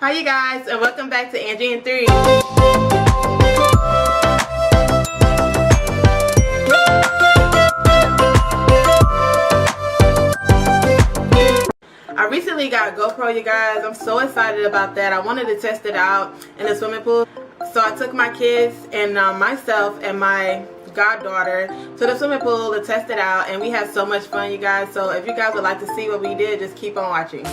Hi you guys, and welcome back to Angie&Three. I recently got Gopro, you guys. I'm so excited about that. I wanted to test it out in the swimming pool. So I took my kids and myself and my goddaughter to the swimming pool to test it out, and we had so much fun, you guys. So if you guys would like to see what we did, just keep on watching.